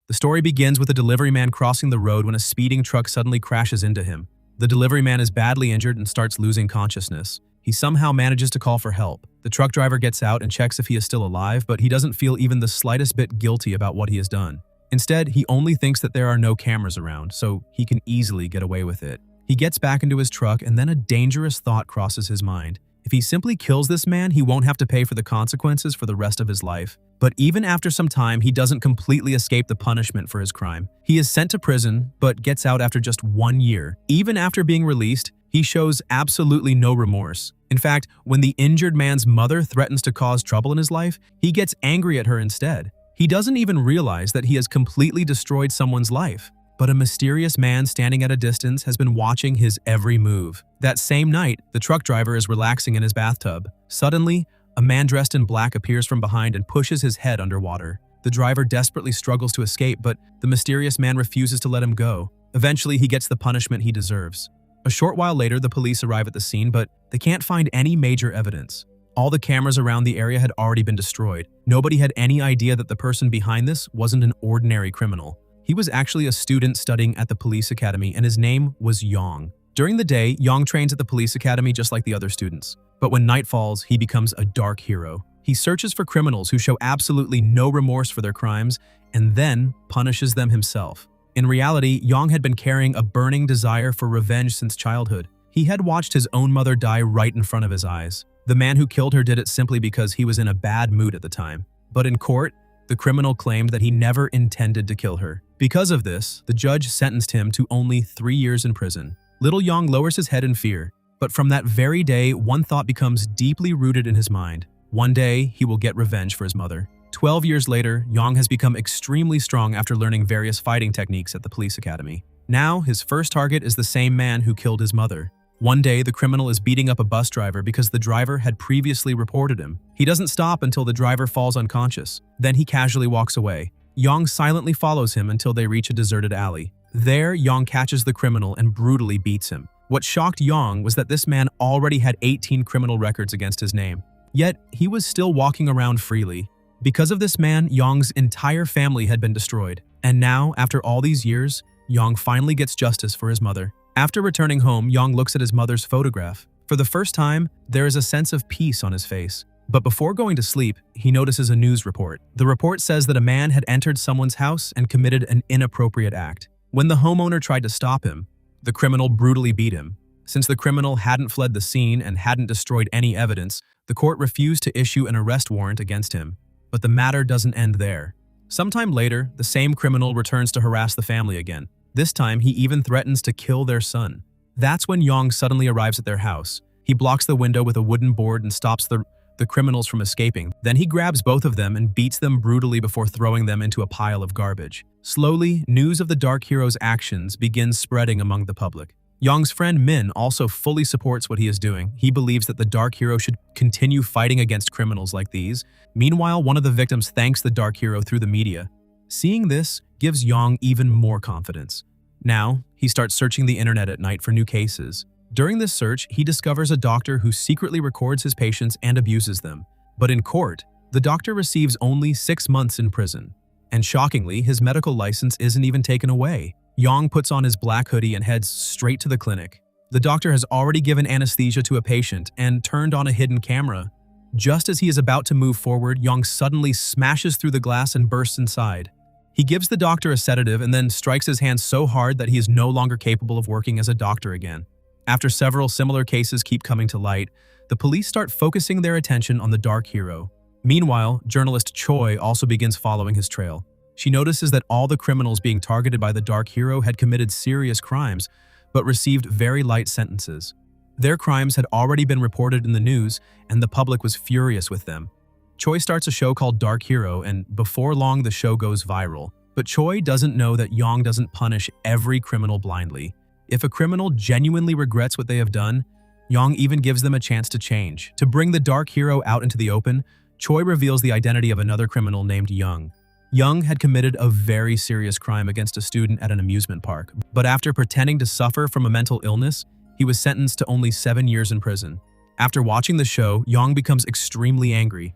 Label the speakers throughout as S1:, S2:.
S1: The story begins with a delivery man crossing the road when a speeding truck suddenly crashes into him. The delivery man is badly injured and starts losing consciousness. He somehow manages to call for help. The truck driver gets out and checks if he is still alive, but he doesn't feel even the slightest bit guilty about what he has done. Instead, he only thinks that there are no cameras around, so he can easily get away with it. He gets back into his truck, and then a dangerous thought crosses his mind. If he simply kills this man, he won't have to pay for the consequences for the rest of his life. But even after some time, he doesn't completely escape the punishment for his crime. He is sent to prison, but gets out after just 1 year. Even after being released, he shows absolutely no remorse. In fact, when the injured man's mother threatens to cause trouble in his life, he gets angry at her instead. He doesn't even realize that he has completely destroyed someone's life. But a mysterious man standing at a distance has been watching his every move. That same night, the truck driver is relaxing in his bathtub. Suddenly, a man dressed in black appears from behind and pushes his head underwater. The driver desperately struggles to escape, but the mysterious man refuses to let him go. Eventually, he gets the punishment he deserves. A short while later, the police arrive at the scene, but they can't find any major evidence. All the cameras around the area had already been destroyed. Nobody had any idea that the person behind this wasn't an ordinary criminal. He was actually a student studying at the police academy, and his name was Yong. During the day, Yong trains at the police academy just like the other students. But when night falls, he becomes a dark hero. He searches for criminals who show absolutely no remorse for their crimes, and then punishes them himself. In reality, Yong had been carrying a burning desire for revenge since childhood. He had watched his own mother die right in front of his eyes. The man who killed her did it simply because he was in a bad mood at the time. But in court, the criminal claimed that he never intended to kill her. Because of this, the judge sentenced him to only 3 years in prison. Little Yong lowers his head in fear, but from that very day, one thought becomes deeply rooted in his mind. One day, he will get revenge for his mother. 12 years later, Yong has become extremely strong after learning various fighting techniques at the police academy. Now, his first target is the same man who killed his mother. One day, the criminal is beating up a bus driver because the driver had previously reported him. He doesn't stop until the driver falls unconscious. Then he casually walks away. Yong silently follows him until they reach a deserted alley. There, Yong catches the criminal and brutally beats him. What shocked Yong was that this man already had 18 criminal records against his name. Yet, he was still walking around freely. Because of this man, Yong's entire family had been destroyed. And now, after all these years, Yong finally gets justice for his mother. After returning home, Yong looks at his mother's photograph. For the first time, there is a sense of peace on his face. But before going to sleep, he notices a news report. The report says that a man had entered someone's house and committed an inappropriate act. When the homeowner tried to stop him, the criminal brutally beat him. Since the criminal hadn't fled the scene and hadn't destroyed any evidence, the court refused to issue an arrest warrant against him. But the matter doesn't end there. Sometime later, the same criminal returns to harass the family again. This time, he even threatens to kill their son. That's when Yong suddenly arrives at their house. He blocks the window with a wooden board and stops the criminals from escaping. Then he grabs both of them and beats them brutally before throwing them into a pile of garbage. Slowly, news of the Dark Hero's actions begins spreading among the public. Yong's friend Min also fully supports what he is doing. He believes that the Dark Hero should continue fighting against criminals like these. Meanwhile, one of the victims thanks the Dark Hero through the media. Seeing this gives Yong even more confidence. Now, he starts searching the internet at night for new cases. During this search, he discovers a doctor who secretly records his patients and abuses them. But in court, the doctor receives only 6 months in prison. And shockingly, his medical license isn't even taken away. Yong puts on his black hoodie and heads straight to the clinic. The doctor has already given anesthesia to a patient and turned on a hidden camera. Just as he is about to move forward, Yong suddenly smashes through the glass and bursts inside. He gives the doctor a sedative and then strikes his hand so hard that he is no longer capable of working as a doctor again. After several similar cases keep coming to light, the police start focusing their attention on the Dark Hero. Meanwhile, journalist Choi also begins following his trail. She notices that all the criminals being targeted by the Dark Hero had committed serious crimes, but received very light sentences. Their crimes had already been reported in the news, and the public was furious with them. Choi starts a show called Dark Hero, and before long the show goes viral. But Choi doesn't know that Yong doesn't punish every criminal blindly. If a criminal genuinely regrets what they have done, Yong even gives them a chance to change. To bring the Dark Hero out into the open, Choi reveals the identity of another criminal named Young. Young had committed a very serious crime against a student at an amusement park, but after pretending to suffer from a mental illness, he was sentenced to only 7 years in prison. After watching the show, Young becomes extremely angry.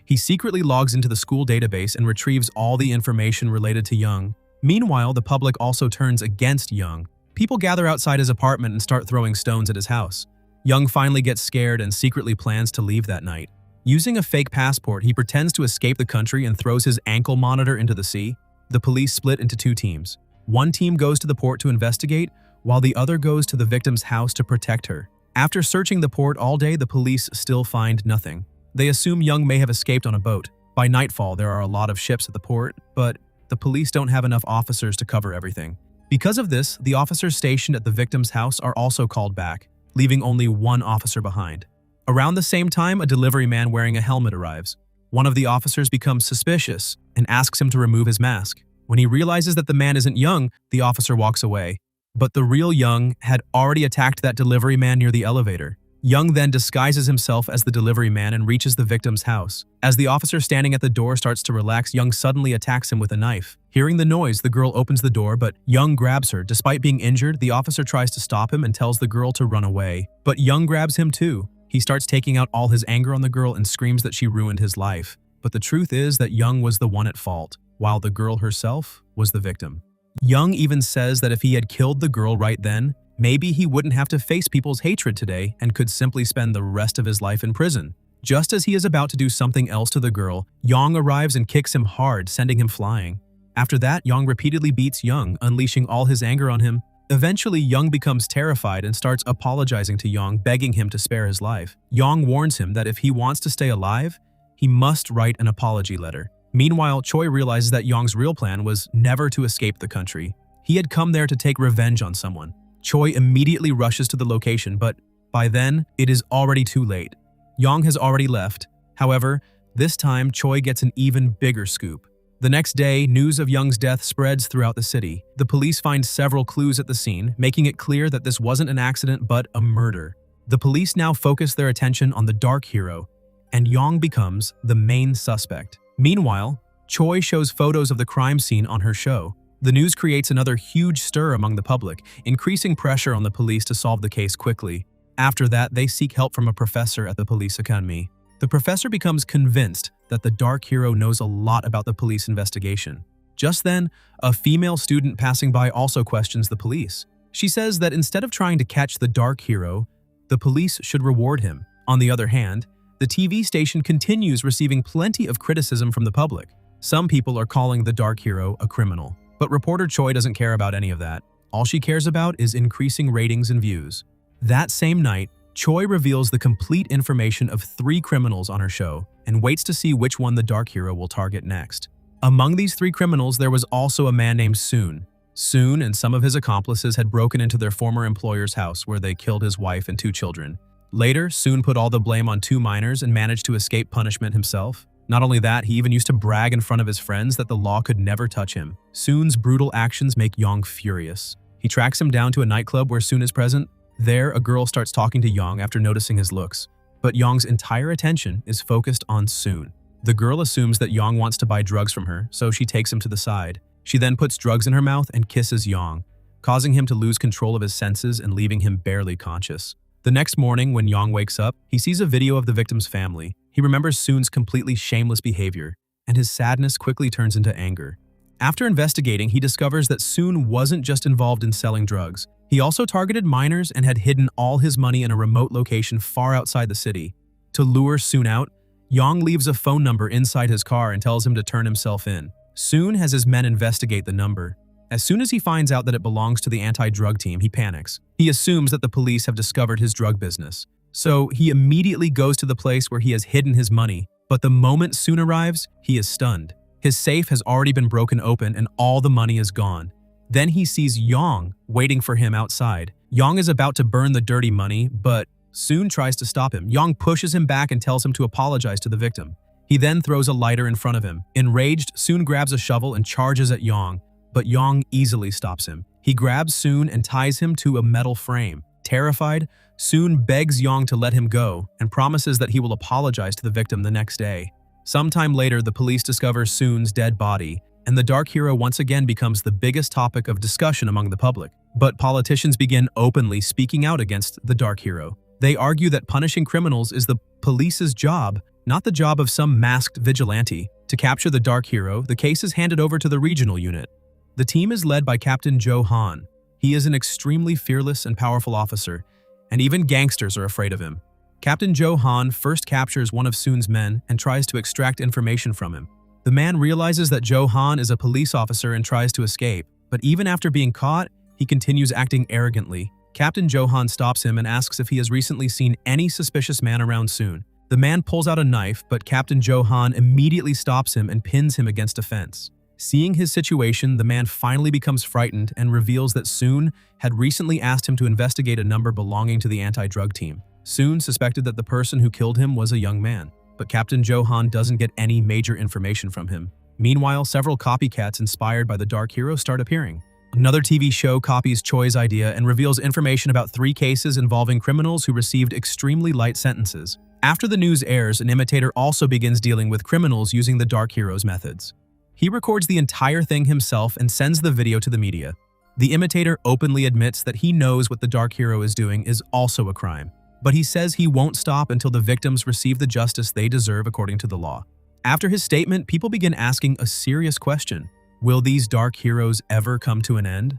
S1: He secretly logs into the school database and retrieves all the information related to Young. Meanwhile, the public also turns against Young. People gather outside his apartment and start throwing stones at his house. Young finally gets scared and secretly plans to leave that night. Using a fake passport, he pretends to escape the country and throws his ankle monitor into the sea. The police split into two teams. One team goes to the port to investigate, while the other goes to the victim's house to protect her. After searching the port all day, the police still find nothing. They assume Young may have escaped on a boat. By nightfall, there are a lot of ships at the port, but the police don't have enough officers to cover everything. Because of this, the officers stationed at the victim's house are also called back, leaving only one officer behind. Around the same time, a delivery man wearing a helmet arrives. One of the officers becomes suspicious and asks him to remove his mask. When he realizes that the man isn't Young, the officer walks away. But the real Young had already attacked that delivery man near the elevator. Young then disguises himself as the delivery man and reaches the victim's house. As the officer standing at the door starts to relax, Young suddenly attacks him with a knife. Hearing the noise, the girl opens the door, but Young grabs her. Despite being injured, the officer tries to stop him and tells the girl to run away. But Young grabs him too. He starts taking out all his anger on the girl and screams that she ruined his life. But the truth is that Young was the one at fault, while the girl herself was the victim. Young even says that if he had killed the girl right then, maybe he wouldn't have to face people's hatred today and could simply spend the rest of his life in prison. Just as he is about to do something else to the girl, Young arrives and kicks him hard, sending him flying. After that, Young repeatedly beats Young, unleashing all his anger on him. Eventually, Young becomes terrified and starts apologizing to Young, begging him to spare his life. Young warns him that if he wants to stay alive, he must write an apology letter. Meanwhile, Choi realizes that Young's real plan was never to escape the country. He had come there to take revenge on someone. Choi immediately rushes to the location, but by then, it is already too late. Young has already left. However, this time, Choi gets an even bigger scoop. The next day, news of Young's death spreads throughout the city. The police find several clues at the scene, making it clear that this wasn't an accident but a murder. The police now focus their attention on the dark hero, and Young becomes the main suspect. Meanwhile, Choi shows photos of the crime scene on her show. The news creates another huge stir among the public, increasing pressure on the police to solve the case quickly. After that, they seek help from a professor at the police academy. The professor becomes convinced that the dark hero knows a lot about the police investigation. Just then, a female student passing by also questions the police. She says that instead of trying to catch the dark hero, the police should reward him. On the other hand, the TV station continues receiving plenty of criticism from the public. Some people are calling the dark hero a criminal. But reporter Choi doesn't care about any of that. All she cares about is increasing ratings and views. That same night, Choi reveals the complete information of 3 criminals on her show and waits to see which one the dark hero will target next. Among these 3 criminals, there was also a man named Soon. Soon and some of his accomplices had broken into their former employer's house where they killed his wife and 2 children. Later, Soon put all the blame on 2 minors and managed to escape punishment himself. Not only that, he even used to brag in front of his friends that the law could never touch him. Soon's brutal actions make Young furious. He tracks him down to a nightclub where Soon is present. There, a girl starts talking to Young after noticing his looks. But Young's entire attention is focused on Soon. The girl assumes that Young wants to buy drugs from her, so she takes him to the side. She then puts drugs in her mouth and kisses Young, causing him to lose control of his senses and leaving him barely conscious. The next morning, when Young wakes up, he sees a video of the victim's family. He remembers Soon's completely shameless behavior, and his sadness quickly turns into anger. After investigating, he discovers that Soon wasn't just involved in selling drugs. He also targeted minors and had hidden all his money in a remote location far outside the city. To lure Soon out, Young leaves a phone number inside his car and tells him to turn himself in. Soon has his men investigate the number. As soon as he finds out that it belongs to the anti-drug team, he panics. He assumes that the police have discovered his drug business. So he immediately goes to the place where he has hidden his money. But the moment Soon arrives, he is stunned. His safe has already been broken open and all the money is gone. Then he sees Young waiting for him outside. Young is about to burn the dirty money, but Soon tries to stop him. Young pushes him back and tells him to apologize to the victim. He then throws a lighter in front of him. Enraged, Soon grabs a shovel and charges at Young, but Young easily stops him. He grabs Soon and ties him to a metal frame. Terrified, Soon begs Young to let him go and promises that he will apologize to the victim the next day. Sometime later, the police discover Soon's dead body, and the dark hero once again becomes the biggest topic of discussion among the public. But politicians begin openly speaking out against the dark hero. They argue that punishing criminals is the police's job, not the job of some masked vigilante. To capture the Dark Hero, the case is handed over to the regional unit. The team is led by Captain Joe Han. He is an extremely fearless and powerful officer, and even gangsters are afraid of him. Captain Joe Han first captures one of Soon's men and tries to extract information from him. The man realizes that Joe Han is a police officer and tries to escape, but even after being caught, he continues acting arrogantly. Captain Joe Han stops him and asks if he has recently seen any suspicious man around Soon. The man pulls out a knife, but Captain Joe Han immediately stops him and pins him against a fence. Seeing his situation, the man finally becomes frightened and reveals that Soon had recently asked him to investigate a number belonging to the anti-drug team. Soon suspected that the person who killed him was a young man, but Captain Joe Han doesn't get any major information from him. Meanwhile, several copycats inspired by the Dark Hero start appearing. Another TV show copies Choi's idea and reveals information about 3 cases involving criminals who received extremely light sentences. After the news airs, an imitator also begins dealing with criminals using the Dark Hero's methods. He records the entire thing himself and sends the video to the media. The imitator openly admits that he knows what the Dark Hero is doing is also a crime, but he says he won't stop until the victims receive the justice they deserve according to the law. After his statement, people begin asking a serious question. Will these Dark Heroes ever come to an end?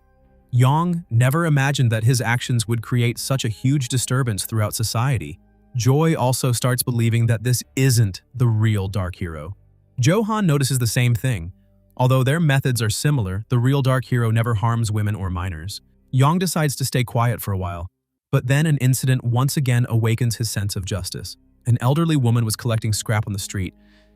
S1: Yong never imagined that his actions would create such a huge disturbance throughout society. Joy also starts believing that this isn't the real Dark Hero. Joe Han notices the same thing. Although their methods are similar, the real Dark Hero never harms women or minors. Yong decides to stay quiet for a while, but then an incident once again awakens his sense of justice. An elderly woman was collecting scrap on the street.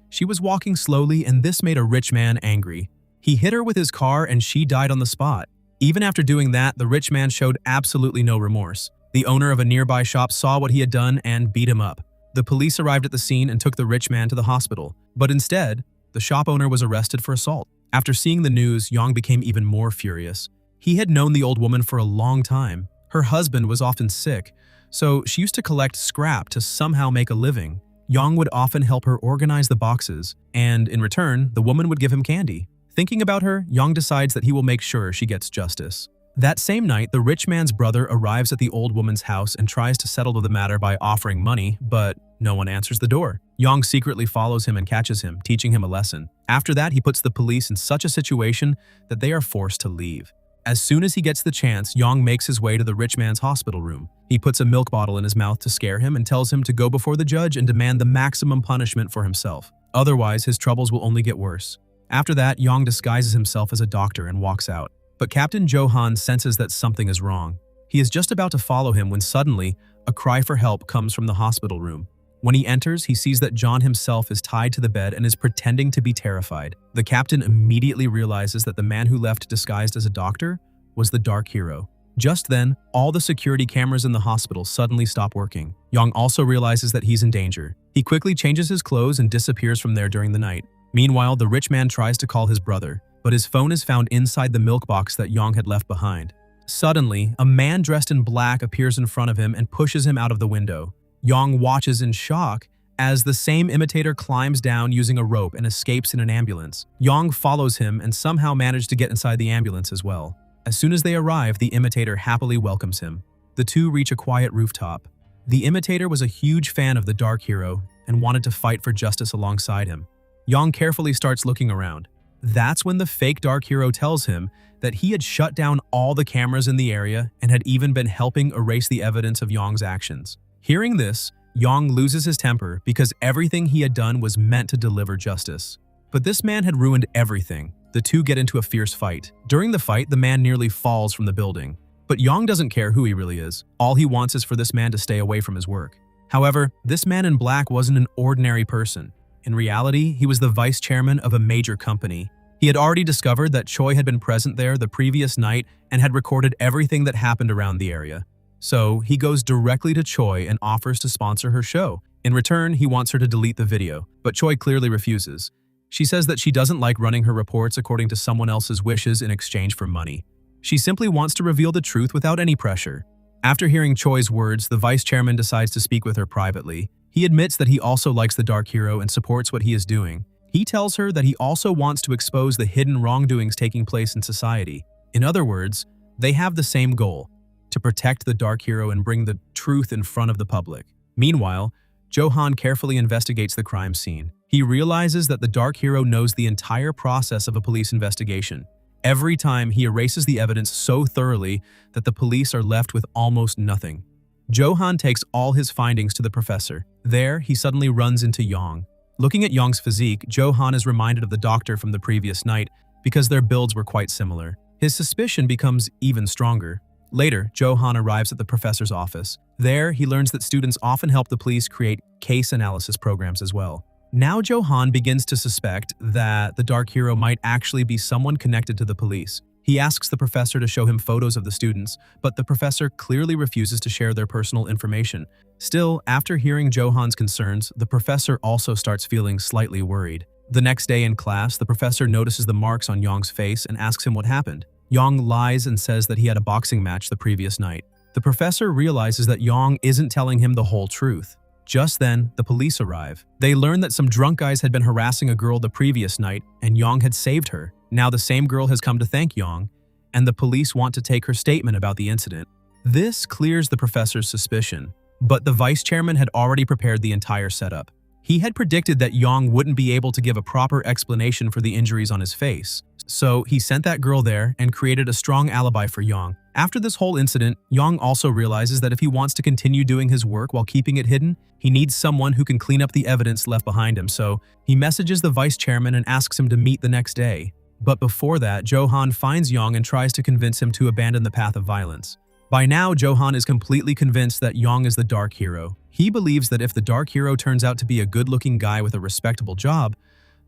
S1: She was walking slowly, and this made a rich man angry. He hit her with his car and she died on the spot. Even after doing that, the rich man showed absolutely no remorse. The owner of a nearby shop saw what he had done and beat him up. The police arrived at the scene and took the rich man to the hospital, but instead, the shop owner was arrested for assault. After seeing the news, Yong became even more furious. He had known the old woman for a long time. Her husband was often sick, so she used to collect scrap to somehow make a living. Yong would often help her organize the boxes, and in return, the woman would give him candy. Thinking about her, Yong decides that he will make sure she gets justice. That same night, the rich man's brother arrives at the old woman's house and tries to settle the matter by offering money, but no one answers the door. Yong secretly follows him and catches him, teaching him a lesson. After that, he puts the police in such a situation that they are forced to leave. As soon as he gets the chance, Yong makes his way to the rich man's hospital room. He puts a milk bottle in his mouth to scare him and tells him to go before the judge and demand the maximum punishment for himself. Otherwise, his troubles will only get worse. After that, Yong disguises himself as a doctor and walks out. But Captain Joe Han senses that something is wrong. He is just about to follow him when suddenly, a cry for help comes from the hospital room. When he enters, he sees that John himself is tied to the bed and is pretending to be terrified. The captain immediately realizes that the man who left disguised as a doctor was the Dark Hero. Just then, all the security cameras in the hospital suddenly stop working. Yong also realizes that he's in danger. He quickly changes his clothes and disappears from there during the night. Meanwhile, the rich man tries to call his brother, but his phone is found inside the milk box that Yong had left behind. Suddenly, a man dressed in black appears in front of him and pushes him out of the window. Yong watches in shock as the same imitator climbs down using a rope and escapes in an ambulance. Yong follows him and somehow manages to get inside the ambulance as well. As soon as they arrive, the imitator happily welcomes him. The two reach a quiet rooftop. The imitator was a huge fan of the Dark Hero and wanted to fight for justice alongside him. Yong carefully starts looking around. That's when the fake Dark Hero tells him that he had shut down all the cameras in the area and had even been helping erase the evidence of Yong's actions. Hearing this, Yong loses his temper because everything he had done was meant to deliver justice. But this man had ruined everything. The two get into a fierce fight. During the fight, the man nearly falls from the building. But Yong doesn't care who he really is. All he wants is for this man to stay away from his work. However, this man in black wasn't an ordinary person. In reality, he was the vice chairman of a major company. He had already discovered that Choi had been present there the previous night and had recorded everything that happened around the area. So he goes directly to Choi and offers to sponsor her show. In return, he wants her to delete the video, but Choi clearly refuses. She says that she doesn't like running her reports according to someone else's wishes in exchange for money. She simply wants to reveal the truth without any pressure. After hearing Choi's words, the vice chairman decides to speak with her privately. He admits that he also likes the Dark Hero and supports what he is doing. He tells her that he also wants to expose the hidden wrongdoings taking place in society. In other words, they have the same goal: to protect the Dark Hero and bring the truth in front of the public. Meanwhile, Johan carefully investigates the crime scene. He realizes that the Dark Hero knows the entire process of a police investigation. Every time, he erases the evidence so thoroughly that the police are left with almost nothing. Johan takes all his findings to the professor. There, he suddenly runs into Yang. Looking at Yang's physique, Johan is reminded of the doctor from the previous night because their builds were quite similar. His suspicion becomes even stronger. Later, Johan arrives at the professor's office. There, he learns that students often help the police create case analysis programs as well. Now Johan begins to suspect that the Dark Hero might actually be someone connected to the police. He asks the professor to show him photos of the students, but the professor clearly refuses to share their personal information. Still, after hearing Johan's concerns, the professor also starts feeling slightly worried. The next day in class, the professor notices the marks on Yang's face and asks him what happened. Yang lies and says that he had a boxing match the previous night. The professor realizes that Yang isn't telling him the whole truth. Just then, the police arrive. They learn that some drunk guys had been harassing a girl the previous night, and Yang had saved her. Now the same girl has come to thank Yang, and the police want to take her statement about the incident. This clears the professor's suspicion, but the vice chairman had already prepared the entire setup. He had predicted that Yang wouldn't be able to give a proper explanation for the injuries on his face, so he sent that girl there and created a strong alibi for Yang. After this whole incident, Yang also realizes that if he wants to continue doing his work while keeping it hidden, he needs someone who can clean up the evidence left behind him, so he messages the vice chairman and asks him to meet the next day. But before that, Johan finds Yang and tries to convince him to abandon the path of violence. By now, Johan is completely convinced that Yang is the Dark Hero. He believes that if the Dark Hero turns out to be a good-looking guy with a respectable job,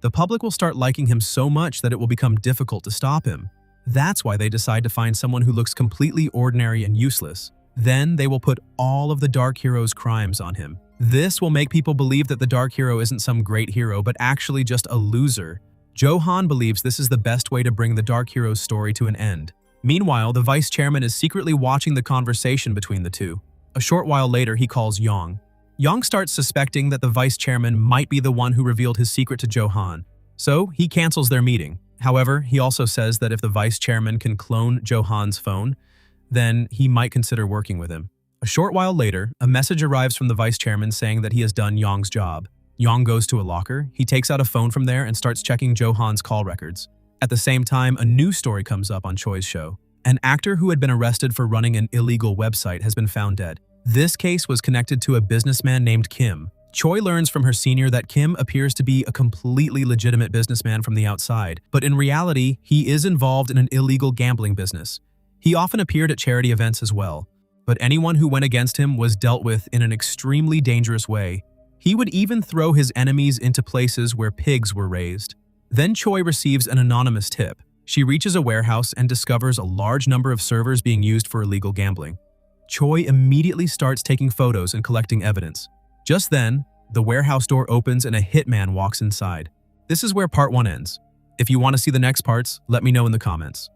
S1: the public will start liking him so much that it will become difficult to stop him. That's why they decide to find someone who looks completely ordinary and useless. Then they will put all of the Dark Hero's crimes on him. This will make people believe that the Dark Hero isn't some great hero, but actually just a loser. Johan believes this is the best way to bring the Dark Hero's story to an end. Meanwhile, the vice chairman is secretly watching the conversation between the two. A short while later, he calls Yang. Yang starts suspecting that the vice chairman might be the one who revealed his secret to Johan, so he cancels their meeting. However, he also says that if the vice chairman can clone Johan's phone, then he might consider working with him. A short while later, a message arrives from the vice chairman saying that he has done Yang's job. Yang goes to a locker, he takes out a phone from there and starts checking Johan's call records. At the same time, a news story comes up on Choi's show. An actor who had been arrested for running an illegal website has been found dead. This case was connected to a businessman named Kim. Choi learns from her senior that Kim appears to be a completely legitimate businessman from the outside, but in reality, he is involved in an illegal gambling business. He often appeared at charity events as well, but anyone who went against him was dealt with in an extremely dangerous way. He would even throw his enemies into places where pigs were raised. Then Choi receives an anonymous tip. She reaches a warehouse and discovers a large number of servers being used for illegal gambling. Choi immediately starts taking photos and collecting evidence. Just then, the warehouse door opens and a hitman walks inside. This is where part 1 ends. If you want to see the next parts, let me know in the comments.